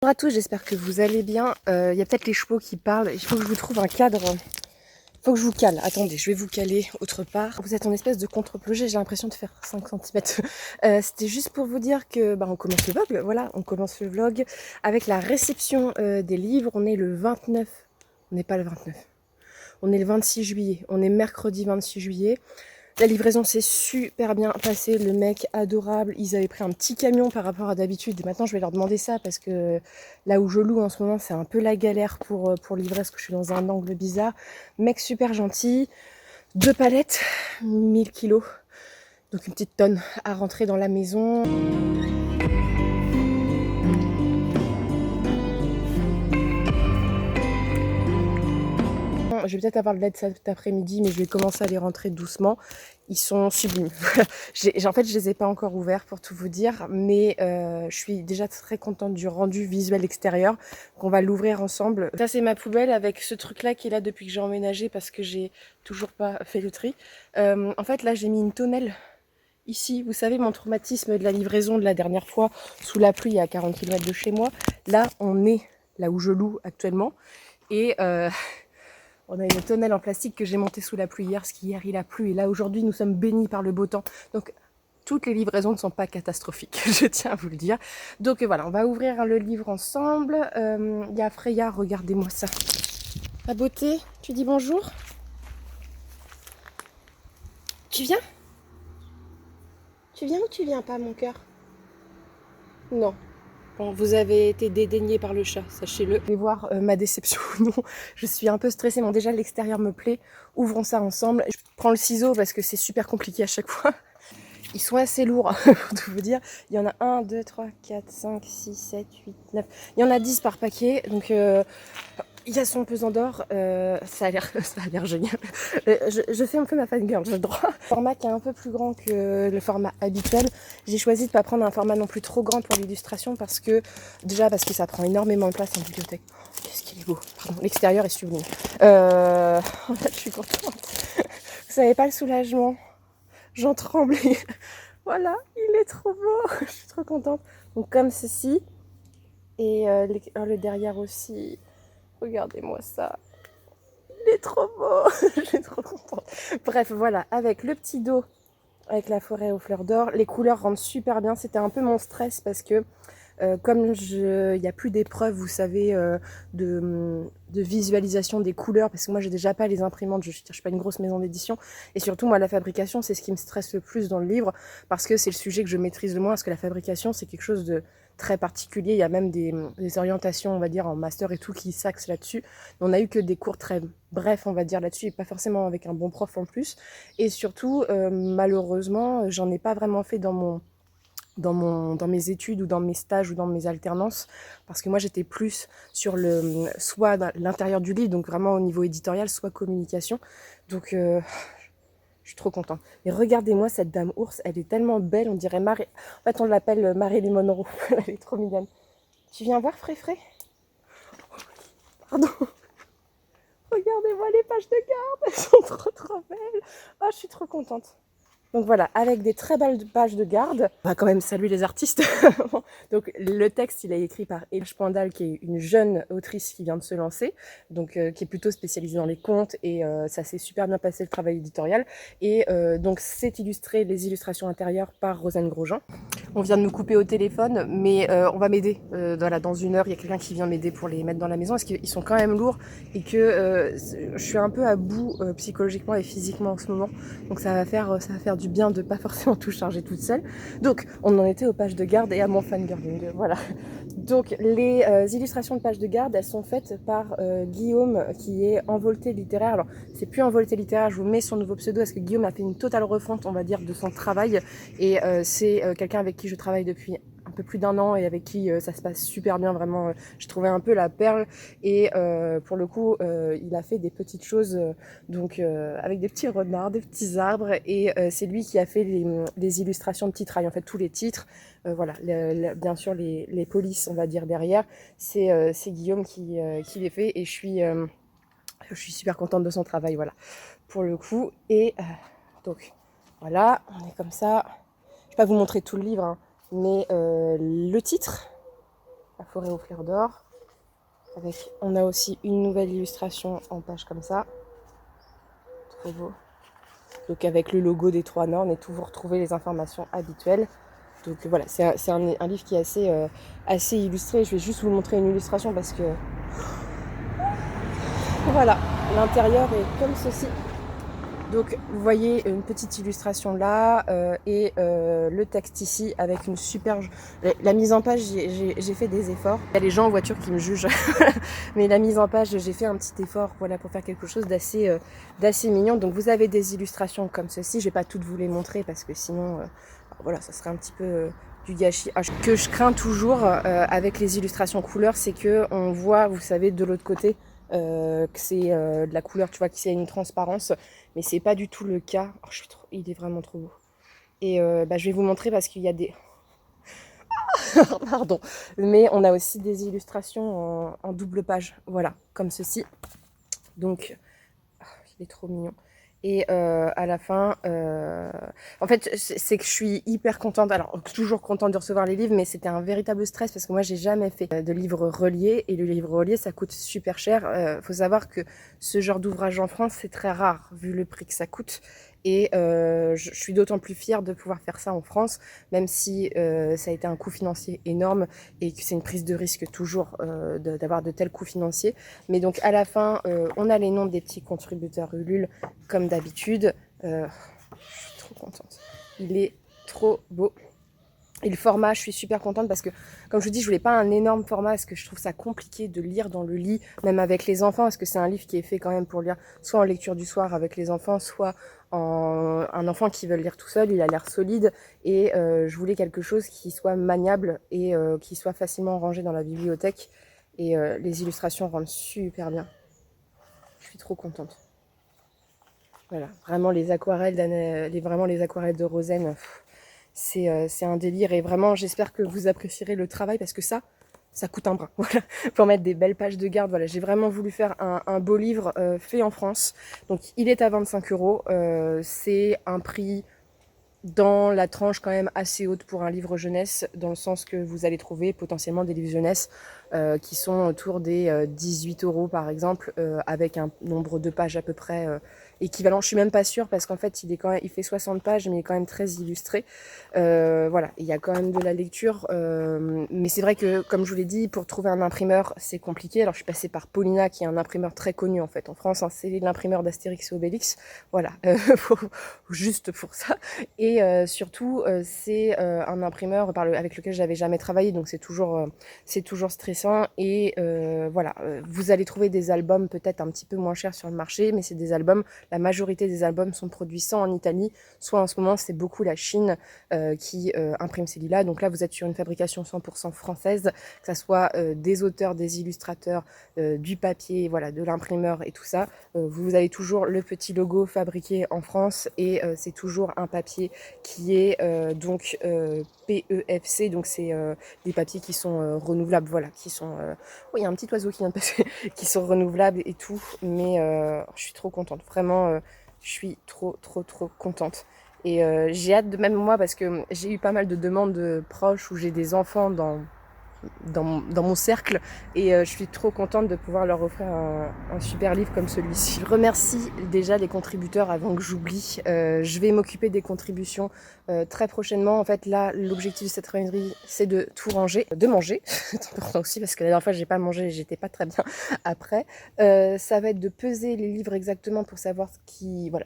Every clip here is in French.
à tous, j'espère que vous allez bien. Il y a peut-être les chevaux qui parlent. Il faut que je vous trouve un cadre. Il faut que je vous cale. Attendez, je vais vous caler autre part. Vous êtes en espèce de contre-plongée, j'ai l'impression de faire 5 centimètres. C'était juste pour vous dire que on commence le vlog. Voilà, on commence le vlog avec la réception des livres. On est le 29. On n'est pas le 29. On est le 26 juillet. On est mercredi 26 juillet. La livraison s'est super bien passée, le mec adorable, ils avaient pris un petit camion par rapport à d'habitude. Et maintenant je vais leur demander ça parce que là où je loue en ce moment c'est un peu la galère pour livrer parce que je suis dans un angle bizarre. Mec super gentil, 2 palettes, 1000 kilos, donc une petite tonne à rentrer dans la maison. Je vais peut-être avoir de l'aide cet après-midi, mais je vais commencer à les rentrer doucement. Ils sont sublimes. En fait, je les ai pas encore ouverts pour tout vous dire, mais je suis déjà très contente du rendu visuel extérieur, qu'on va l'ouvrir ensemble. Ça, c'est ma poubelle avec ce truc-là qui est là depuis que j'ai emménagé parce que j'ai toujours pas fait le tri. En fait, là, j'ai mis une tonnelle ici. Vous savez, mon traumatisme de la livraison de la dernière fois, sous la pluie à 40 km de chez moi. Là, on est là où je loue actuellement. Et on a une tonnelle en plastique que j'ai montée sous la pluie hier, parce qu'hier il a plu, et là aujourd'hui nous sommes bénis par le beau temps. Donc toutes les livraisons ne sont pas catastrophiques, je tiens à vous le dire. Donc voilà, on va ouvrir le livre ensemble. Il y a Freya, regardez-moi ça. La beauté, tu dis bonjour? Tu viens? Tu viens ou tu viens pas, mon cœur? Non. Bon, vous avez été dédaigné par le chat, sachez-le. Vous allez voir ma déception ou non. Je suis un peu stressée. Bon, déjà, l'extérieur me plaît. Ouvrons ça ensemble. Je prends le ciseau parce que c'est super compliqué à chaque fois. Ils sont assez lourds, pour tout vous dire. Il y en a 1, 2, 3, 4, 5, 6, 7, 8, 9. Il y en a 10 par paquet. Donc, il y a son pesant d'or. Ça a l'air génial. Je fais un peu ma fangirl, j'ai le droit. Le format qui est un peu plus grand que le format habituel. J'ai choisi de ne pas prendre un format non plus trop grand pour l'illustration parce que ça prend énormément de place en bibliothèque. Oh, qu'est-ce qu'il est beau. Pardon, l'extérieur est sublime. Je suis contente. Vous savez pas le soulagement. J'en tremblais. Voilà, il est trop beau. Je suis trop contente. Donc comme ceci. Et le derrière aussi. Regardez-moi ça. Il est trop beau. Je suis trop contente. Bref, voilà, avec le petit dos, avec la forêt aux fleurs d'or, les couleurs rendent super bien. C'était un peu mon stress parce que comme il n'y a plus d'épreuves, vous savez, de visualisation des couleurs, parce que moi j'ai déjà pas les imprimantes, je cherche pas une grosse maison d'édition, et surtout moi la fabrication c'est ce qui me stresse le plus dans le livre, parce que c'est le sujet que je maîtrise le moins, parce que la fabrication c'est quelque chose de très particulier, il y a même des orientations on va dire en master et tout qui s'axent là-dessus, on a eu que des cours très brefs on va dire là-dessus, et pas forcément avec un bon prof en plus, et surtout malheureusement j'en ai pas vraiment fait dans mes études ou dans mes stages ou dans mes alternances, parce que moi j'étais plus sur soit l'intérieur du livre, donc vraiment au niveau éditorial, soit communication. Donc je suis trop contente. Et regardez-moi cette dame ours, elle est tellement belle, on dirait Marie. En fait on l'appelle Marilyn Monroe, elle est trop mignonne. Tu viens voir Fréfré? Pardon. Regardez-moi les pages de garde, elles sont trop belles. Oh, je suis trop contente. Donc voilà, avec des très belles pages de garde. On va quand même saluer les artistes. Donc le texte, il est écrit par Elge Pandal, qui est une jeune autrice qui vient de se lancer, donc qui est plutôt spécialisée dans les contes, et ça s'est super bien passé le travail éditorial. Et donc c'est illustré, les illustrations intérieures, par Rosanne Grosjean. On vient de me couper au téléphone, mais on va m'aider. Voilà, dans 1 heure, il y a quelqu'un qui vient m'aider pour les mettre dans la maison, parce qu'ils sont quand même lourds, et que je suis un peu à bout psychologiquement et physiquement en ce moment. Donc ça va faire du bien de pas forcément tout charger toute seule. Donc on en était aux pages de garde et à mon fangirling, voilà. Donc les illustrations de pages de garde, elles sont faites par Guillaume, qui est Envolté littéraire. Alors c'est plus Envolté littéraire, je vous mets son nouveau pseudo parce que Guillaume a fait une totale refonte on va dire de son travail, et c'est quelqu'un avec qui je travaille depuis un peu plus d'1 an et avec qui ça se passe super bien, vraiment j'ai trouvé un peu la perle, et pour le coup il a fait des petites choses donc avec des petits renards, des petits arbres, et c'est lui qui a fait les illustrations de titrail, en fait tous les titres, voilà, bien sûr les polices on va dire derrière, c'est Guillaume qui les fait, et je suis super contente de son travail, voilà, pour le coup. Et donc voilà, on est comme ça. Je vais pas vous montrer tout le livre, hein, mais le titre, La forêt aux fleurs d'or. On a aussi une nouvelle illustration en page comme ça. Trop beau. Donc avec le logo des Trois Nornes et tout, vous retrouvez les informations habituelles. Donc voilà, c'est un livre qui est assez illustré. Je vais juste vous montrer une illustration parce que voilà, l'intérieur est comme ceci. Donc vous voyez une petite illustration là et le texte ici avec une super... La mise en page, j'ai fait des efforts. Il y a les gens en voiture qui me jugent, mais la mise en page, j'ai fait un petit effort voilà, pour faire quelque chose d'assez mignon. Donc vous avez des illustrations comme ceci. Je vais pas toutes vous les montrer parce que sinon, voilà, ça serait un petit peu... du gâchis. Ce que je crains toujours avec les illustrations couleurs, c'est que on voit, vous savez, de l'autre côté, que c'est de la couleur, tu vois, qu'il y a une transparence, mais c'est pas du tout le cas. Oh, il est vraiment trop beau. Et je vais vous montrer parce qu'il y a des... Pardon. Mais on a aussi des illustrations en double page, voilà, comme ceci. Donc, il est trop mignon. Et à la fin, en fait, c'est que je suis hyper contente. Alors, toujours contente de recevoir les livres, mais c'était un véritable stress parce que moi, j'ai jamais fait de livre relié. Et le livre relié, ça coûte super cher. Faut savoir que ce genre d'ouvrage en France, c'est très rare, vu le prix que ça coûte. Et je suis d'autant plus fière de pouvoir faire ça en France, même si ça a été un coût financier énorme et que c'est une prise de risque toujours d'avoir de tels coûts financiers. Mais donc à la fin, on a les noms des petits contributeurs Ulule, comme d'habitude. Je suis trop contente. Il est trop beau. Et le format, je suis super contente parce que, comme je vous dis, je voulais pas un énorme format parce que je trouve ça compliqué de lire dans le lit, même avec les enfants, parce que c'est un livre qui est fait quand même pour lire soit en lecture du soir avec les enfants, soit un enfant qui veut le lire tout seul. Il a l'air solide et je voulais quelque chose qui soit maniable et qui soit facilement rangé dans la bibliothèque. Et les illustrations rendent super bien. Je suis trop contente. Voilà, vraiment les aquarelles de Rosen. C'est un délire et vraiment j'espère que vous apprécierez le travail parce que ça coûte un bras. Voilà, pour mettre des belles pages de garde. Voilà, j'ai vraiment voulu faire un beau livre fait en France. Donc il est à 25 euros. C'est un prix dans la tranche quand même assez haute pour un livre jeunesse, dans le sens que vous allez trouver potentiellement des livres jeunesse qui sont autour des 18 euros par exemple, avec un nombre de pages à peu près équivalent. Je suis même pas sûre parce qu'en fait il fait 60 pages mais il est quand même très illustré. Voilà, il y a quand même de la lecture, mais c'est vrai que comme je vous l'ai dit, pour trouver un imprimeur c'est compliqué. Alors je suis passée par Paulina qui est un imprimeur très connu en fait en France, hein, c'est l'imprimeur d'Astérix et Obélix, voilà, juste pour ça. Et surtout, c'est un imprimeur avec lequel j'avais jamais travaillé, donc c'est toujours stressant. Et voilà, vous allez trouver des albums peut-être un petit peu moins chers sur le marché, mais c'est des albums, la majorité des albums sont produits soit en Italie, soit en ce moment c'est beaucoup la Chine qui imprime ces livres-là. Donc là, vous êtes sur une fabrication 100% française, que ça soit des auteurs, des illustrateurs, du papier, voilà, de l'imprimeur et tout ça. Vous avez toujours le petit logo fabriqué en France et c'est toujours un papier qui est donc PEFC, donc c'est des papiers qui sont renouvelables, voilà, qui sont... Oui, il y a un petit oiseau qui vient de passer, qui sont renouvelables et tout, mais je suis trop contente, vraiment, je suis trop contente. Et j'ai hâte de, même moi, parce que j'ai eu pas mal de demandes de proches où j'ai des enfants dans mon cercle et je suis trop contente de pouvoir leur offrir un super livre comme celui-ci. Je remercie déjà les contributeurs avant que j'oublie. Je vais m'occuper des contributions très prochainement. En fait là l'objectif de cette réunion c'est de tout ranger, de manger, c'est important aussi parce que la dernière fois j'ai pas mangé et j'étais pas très bien après. Ça va être de peser les livres exactement pour savoir ce qui, voilà,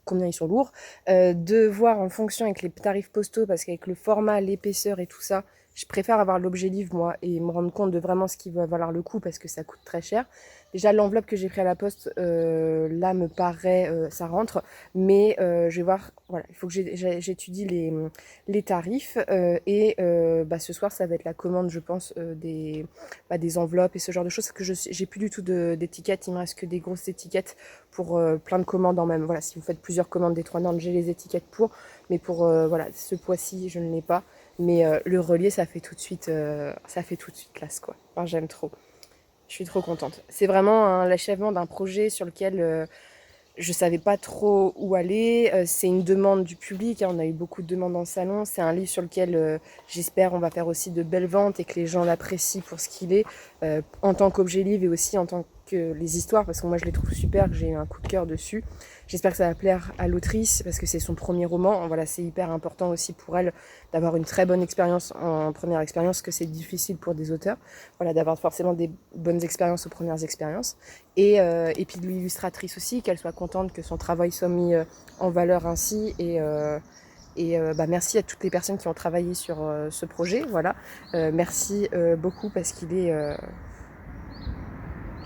combien ils sont lourds, de voir en fonction avec les tarifs postaux parce qu'avec le format, l'épaisseur et tout ça, je préfère avoir l'objet livre, moi, et me rendre compte de vraiment ce qui va valoir le coup parce que ça coûte très cher. Déjà, l'enveloppe que j'ai pris à la poste, là, me paraît, ça rentre. Mais je vais voir, voilà, il faut que j'étudie les tarifs. Et ce soir, ça va être la commande, je pense, des enveloppes et ce genre de choses. Parce que j'ai plus du tout d'étiquettes. Il me reste que des grosses étiquettes pour plein de commandes en même. Voilà, si vous faites plusieurs commandes des Trois Nornes, j'ai les étiquettes pour. Mais pour, voilà, ce poids-ci, je ne l'ai pas. Mais le relier, ça fait tout de suite classe, quoi. Enfin, j'aime trop. Je suis trop contente. C'est vraiment l'achèvement d'un projet sur lequel je savais pas trop où aller. C'est une demande du public, hein, on a eu beaucoup de demandes dans le salon. C'est un livre sur lequel j'espère on va faire aussi de belles ventes et que les gens l'apprécient pour ce qu'il est, en tant qu'objet livre et aussi en tant que les histoires, parce que moi je les trouve super, que j'ai eu un coup de cœur dessus. J'espère que ça va plaire à l'autrice parce que c'est son premier roman. Voilà, c'est hyper important aussi pour elle d'avoir une très bonne expérience en première expérience, que c'est difficile pour des auteurs. Voilà, d'avoir forcément des bonnes expériences aux premières expériences. Et puis de l'illustratrice aussi, qu'elle soit contente que son travail soit mis en valeur ainsi. Merci à toutes les personnes qui ont travaillé sur ce projet. Voilà, merci beaucoup parce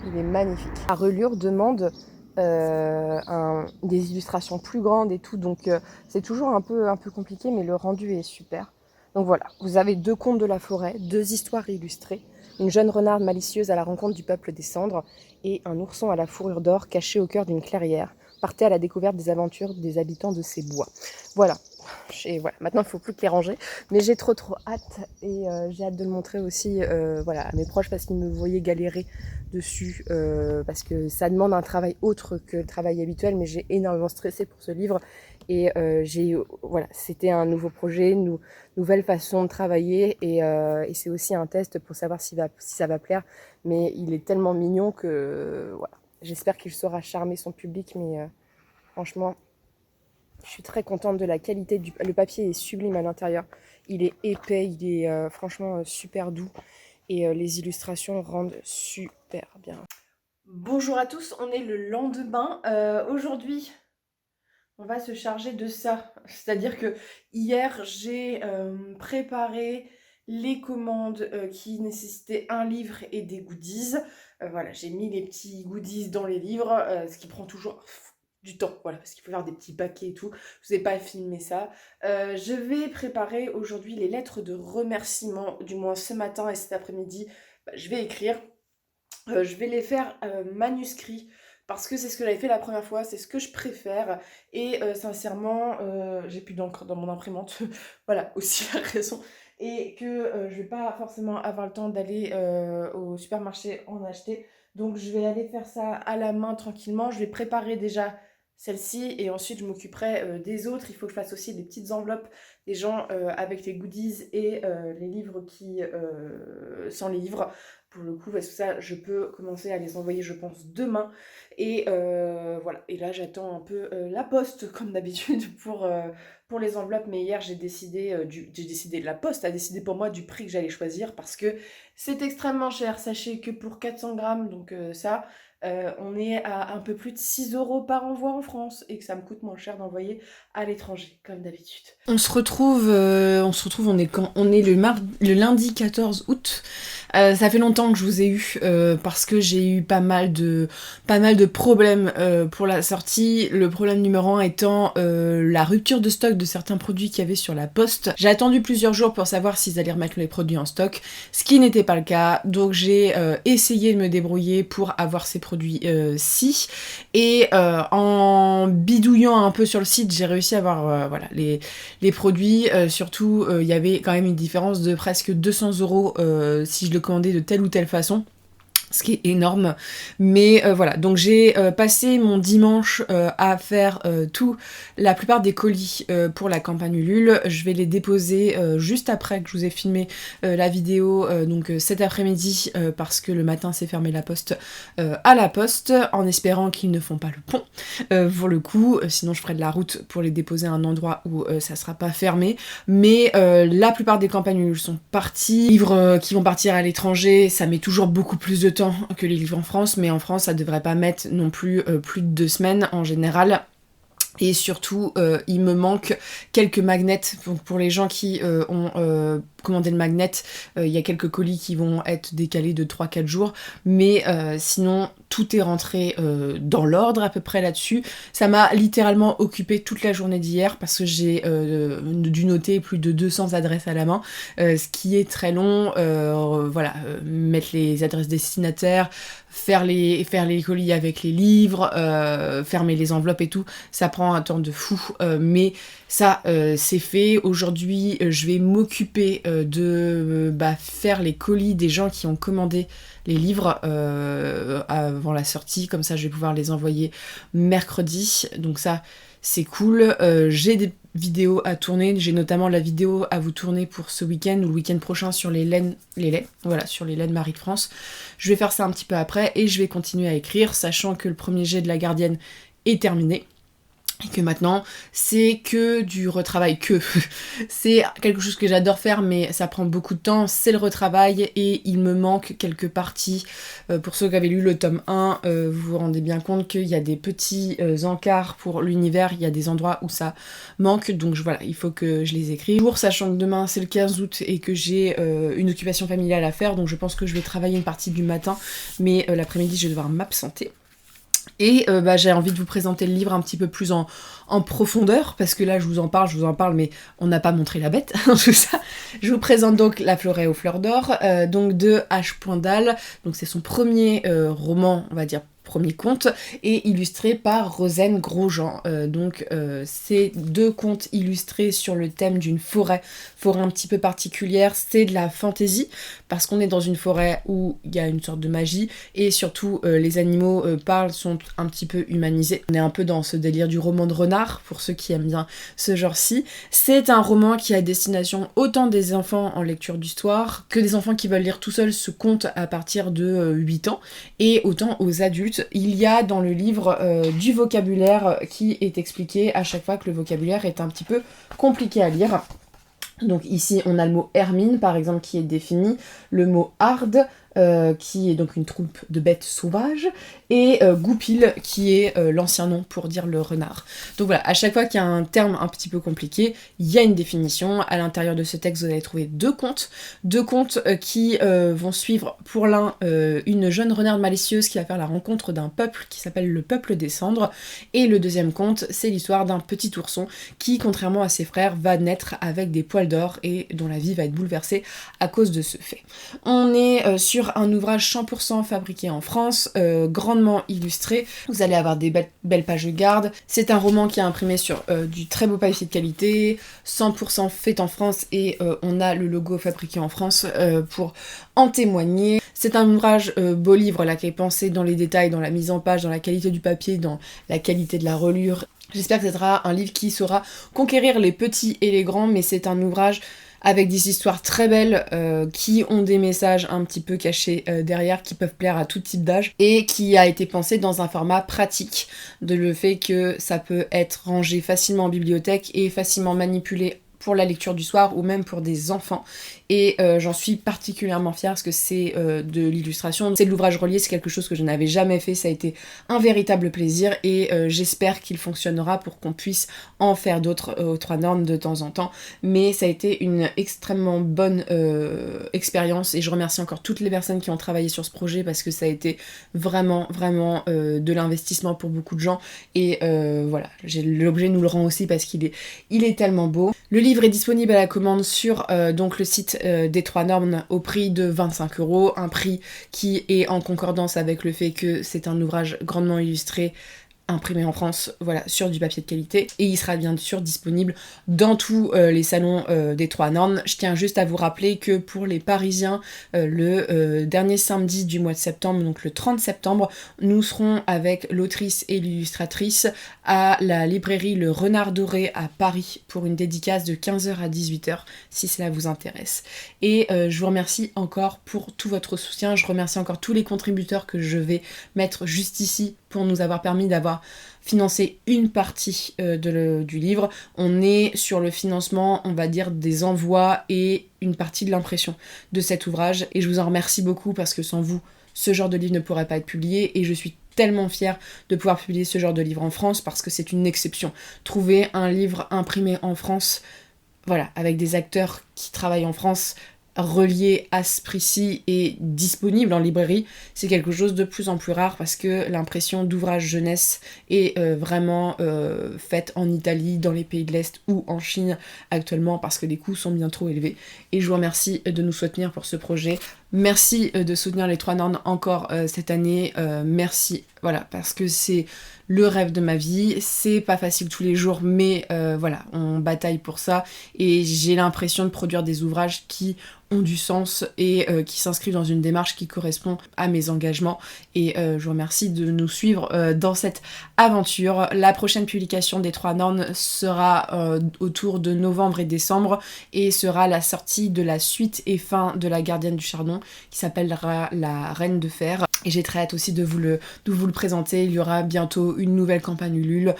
il est magnifique. La relure demande des illustrations plus grandes et tout, donc c'est toujours un peu compliqué, mais le rendu est super. Donc voilà, vous avez 2 contes de la forêt, 2 histoires illustrées, une jeune renarde malicieuse à la rencontre du peuple des cendres et un ourson à la fourrure d'or caché au cœur d'une clairière. Partez à la découverte des aventures des habitants de ces bois. Voilà. Voilà. Maintenant il ne faut plus que les ranger, mais j'ai trop hâte et j'ai hâte de le montrer aussi voilà, à mes proches parce qu'ils me voyaient galérer dessus parce que ça demande un travail autre que le travail habituel, mais j'ai énormément stressé pour ce livre et voilà, c'était un nouveau projet, une nouvelle façon de travailler et c'est aussi un test pour savoir si ça va plaire, mais il est tellement mignon que voilà, j'espère qu'il saura charmer son public, mais franchement je suis très contente de la qualité le papier est sublime à l'intérieur, il est épais, il est franchement super doux et les illustrations rendent super bien. Bonjour à tous, on est le lendemain. Aujourd'hui, on va se charger de ça. C'est-à-dire que hier, j'ai préparé les commandes qui nécessitaient un livre et des goodies. Voilà, j'ai mis les petits goodies dans les livres, ce qui prend toujours du temps, voilà, parce qu'il faut faire des petits paquets et tout. Je vous ai pas filmé ça. Je vais préparer aujourd'hui les lettres de remerciement, du moins ce matin et cet après-midi. Je vais écrire. Je vais les faire manuscrits parce que c'est ce que j'avais fait la première fois, c'est ce que je préfère et sincèrement, j'ai plus d'encre dans mon imprimante, voilà aussi la raison et que je vais pas forcément avoir le temps d'aller au supermarché en acheter, donc je vais aller faire ça à la main tranquillement. Je vais préparer déjà celle-ci et ensuite je m'occuperai des autres. Il faut que je fasse aussi des petites enveloppes des gens avec les goodies et les livres qui sans les livres pour le coup, parce que ça, je peux commencer à les envoyer, je pense, demain. Et voilà, et là, j'attends un peu la poste, comme d'habitude, pour les enveloppes. Mais hier, j'ai décidé, la poste a décidé pour moi du prix que j'allais choisir, parce que c'est extrêmement cher. Sachez que pour 400 grammes, donc ça, on est à un peu plus de 6 € par envoi en France, et que ça me coûte moins cher d'envoyer à l'étranger, comme d'habitude. On se retrouve, on est quand? On est le lundi 14 août. Ça fait longtemps que je vous ai eu parce que j'ai eu pas mal de problèmes pour la sortie. Le problème numéro 1 étant la rupture de stock de certains produits qu'il y avait sur la poste. J'ai attendu plusieurs jours pour savoir s'ils allaient remettre les produits en stock, ce qui n'était pas le cas. Donc j'ai essayé de me débrouiller pour avoir ces produits-ci. Et en bidouillant un peu sur le site, j'ai réussi à avoir voilà, les produits. Surtout, il y avait quand même une différence de presque 200 € si je le commandais de telle ou telle façon. Ce qui est énorme, mais voilà, donc j'ai passé mon dimanche à faire la plupart des colis pour la campagne Ulule. Je vais les déposer juste après que je vous ai filmé la vidéo, donc cet après-midi, parce que le matin c'est fermé la poste à la poste, en espérant qu'ils ne font pas le pont pour le coup, sinon je ferai de la route pour les déposer à un endroit où ça sera pas fermé, mais la plupart des campagnes Ulule sont parties. Les livres qui vont partir à l'étranger, ça met toujours beaucoup plus de temps que les livres en France, mais en France ça devrait pas mettre non plus plus de 2 semaines en général. Et surtout, il me manque quelques magnets pour les gens qui ont commandé le magnet. Il y a quelques colis qui vont être décalés de 3-4 jours, mais sinon tout est rentré dans l'ordre à peu près là-dessus. Ça m'a littéralement occupé toute la journée d'hier parce que j'ai dû noter plus de 200 adresses à la main, ce qui est très long. Voilà, mettre les adresses destinataires, faire les colis avec les livres, fermer les enveloppes et tout, ça prend un temps de fou, mais ça c'est fait. Aujourd'hui je vais m'occuper de faire les colis des gens qui ont commandé les livres avant la sortie, comme ça je vais pouvoir les envoyer mercredi, donc ça c'est cool. J'ai des vidéos à tourner, j'ai notamment la vidéo à vous tourner pour ce week-end ou le week-end prochain sur les laits, voilà, sur les laits de Marie de France. Je vais faire ça un petit peu après et je vais continuer à écrire, sachant que le premier jet de La Gardienne est terminé. Et que maintenant, c'est que du retravail, c'est quelque chose que j'adore faire, mais ça prend beaucoup de temps, c'est le retravail, et il me manque quelques parties. Pour ceux qui avaient lu le tome 1, vous vous rendez bien compte qu'il y a des petits encarts pour l'univers, il y a des endroits où ça manque, donc voilà, il faut que je les écrive. Sachant que demain, c'est le 15 août, et que j'ai une occupation familiale à faire, donc je pense que je vais travailler une partie du matin, mais l'après-midi, je vais devoir m'absenter. Et j'ai envie de vous présenter le livre un petit peu plus en profondeur, parce que là je vous en parle, mais on n'a pas montré la bête, tout ça. Je vous présente donc La Forêt aux fleurs d'or, donc de H. Dahl. Donc c'est son premier roman, on va dire premier conte, et illustré par Rosen Grosjean. C'est 2 contes illustrés sur le thème d'une forêt un petit peu particulière. C'est de la fantaisie, parce qu'on est dans une forêt où il y a une sorte de magie, et surtout les animaux sont un petit peu humanisés. On est un peu dans ce délire du roman de renard, pour ceux qui aiment bien ce genre-ci. C'est un roman qui a à destination autant des enfants en lecture d'histoire, que des enfants qui veulent lire tout seuls ce conte à partir de 8 ans, et autant aux adultes. Il y a dans le livre du vocabulaire qui est expliqué à chaque fois, que le vocabulaire est un petit peu compliqué à lire. Donc ici on a le mot hermine par exemple qui est défini, le mot hard qui est donc une troupe de bêtes sauvages, et goupil qui est l'ancien nom pour dire le renard. Donc voilà, à chaque fois qu'il y a un terme un petit peu compliqué, il y a une définition. À l'intérieur de ce texte, vous allez trouver 2 contes qui vont suivre pour l'un une jeune renarde malicieuse qui va faire la rencontre d'un peuple qui s'appelle le peuple des cendres, et le deuxième conte, c'est l'histoire d'un petit ourson qui, contrairement à ses frères, va naître avec des poils d'or et dont la vie va être bouleversée à cause de ce fait. On est sur un ouvrage 100% fabriqué en France, grandement illustré. Vous allez avoir des belles pages de garde. C'est un roman qui est imprimé sur du très beau papier de qualité, 100% fait en France, et on a le logo fabriqué en France pour en témoigner. C'est un ouvrage beau livre là, qui est pensé dans les détails, dans la mise en page, dans la qualité du papier, dans la qualité de la reliure. J'espère que ce sera un livre qui saura conquérir les petits et les grands, mais c'est un ouvrage avec des histoires très belles qui ont des messages un petit peu cachés derrière, qui peuvent plaire à tout type d'âge, et qui a été pensé dans un format pratique, de le fait que ça peut être rangé facilement en bibliothèque et facilement manipulé pour la lecture du soir ou même pour des enfants. Et j'en suis particulièrement fière parce que c'est de l'illustration. C'est de l'ouvrage relié, c'est quelque chose que je n'avais jamais fait, ça a été un véritable plaisir, et j'espère qu'il fonctionnera pour qu'on puisse en faire d'autres aux 3 normes de temps en temps. Mais ça a été une extrêmement bonne expérience, et je remercie encore toutes les personnes qui ont travaillé sur ce projet, parce que ça a été vraiment de l'investissement pour beaucoup de gens, et voilà, l'objet nous le rend aussi parce qu'il est tellement beau. Le livre est disponible à la commande sur donc le site des 3 normes au prix de 25 €, un prix qui est en concordance avec le fait que c'est un ouvrage grandement illustré, imprimé en France, voilà, sur du papier de qualité, et il sera bien sûr disponible dans tous les salons des 3 normes. Je tiens juste à vous rappeler que pour les Parisiens, le dernier samedi du mois de septembre, donc le 30 septembre, nous serons avec l'autrice et l'illustratrice à la librairie Le Renard Doré à Paris pour une dédicace de 15h à 18h, si cela vous intéresse. Et je vous remercie encore pour tout votre soutien, je remercie encore tous les contributeurs que je vais mettre juste ici pour nous avoir permis d'avoir financé une partie du livre. On est sur le financement, on va dire, des envois et une partie de l'impression de cet ouvrage, et je vous en remercie beaucoup parce que sans vous, ce genre de livre ne pourrait pas être publié, et je suis tellement fière de pouvoir publier ce genre de livre en France parce que c'est une exception. Trouver un livre imprimé en France, voilà, avec des acteurs qui travaillent en France, relié à ce prix-ci et disponible en librairie, c'est quelque chose de plus en plus rare, parce que l'impression d'ouvrages jeunesse est vraiment faite en Italie, dans les pays de l'Est ou en Chine actuellement, parce que les coûts sont bien trop élevés. Et je vous remercie de nous soutenir pour ce projet. Merci de soutenir les 3 Nornes encore cette année. Merci, voilà, parce que c'est le rêve de ma vie. C'est pas facile tous les jours, mais voilà, on bataille pour ça. Et j'ai l'impression de produire des ouvrages qui ont du sens et qui s'inscrivent dans une démarche qui correspond à mes engagements. Et je vous remercie de nous suivre dans cette aventure. La prochaine publication des 3 Nornes sera autour de novembre et décembre et sera la sortie de la suite et fin de La Gardienne du Chardon qui s'appellera La Reine de Fer. Et j'ai très hâte aussi de vous le présenter. Il y aura bientôt une nouvelle campagne Ulule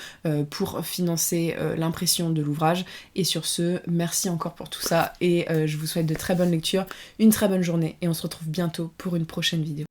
pour financer l'impression de l'ouvrage. Et sur ce, merci encore pour tout ça et je vous souhaite de très bonnes lectures, une très bonne journée et on se retrouve bientôt pour une prochaine vidéo.